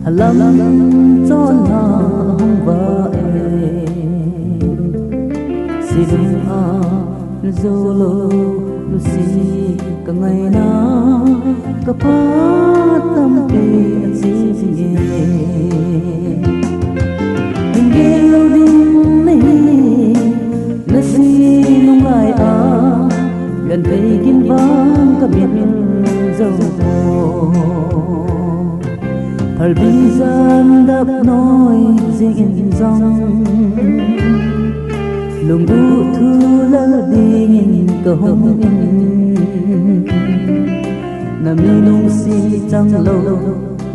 lâm cho na hong va xin a zolo lucy ka ngày na ka pa tam pe si si ingelo din nei na si nong lai a gần đây kinh vang ka biết dâu hal bizan đắp nói dinh dòng lùng đu thu lơ đi cơ hông nằm nung si trăng lâu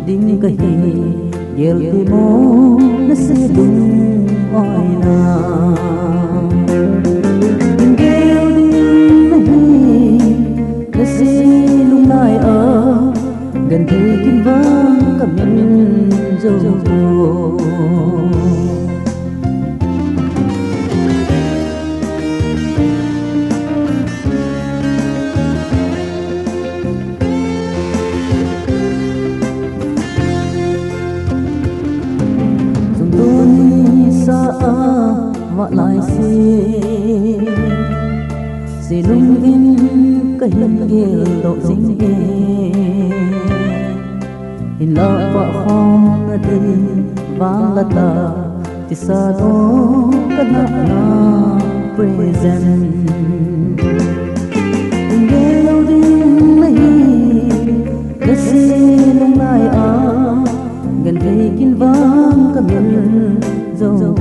đinh cái hi gel đi mô nó sẽ đúng oi na gel đi nó sẽ lung lại ở gần đây kinh vang cầm nhận dâu vợ lại si lung in cái hình ghê độ dính ghê hình lỡ vợ không đi vang là ta thì xa đó cái nắp na present hình ghê lâu đi mấy cái si lung lại ở gần đây kinh vang cái miền dâu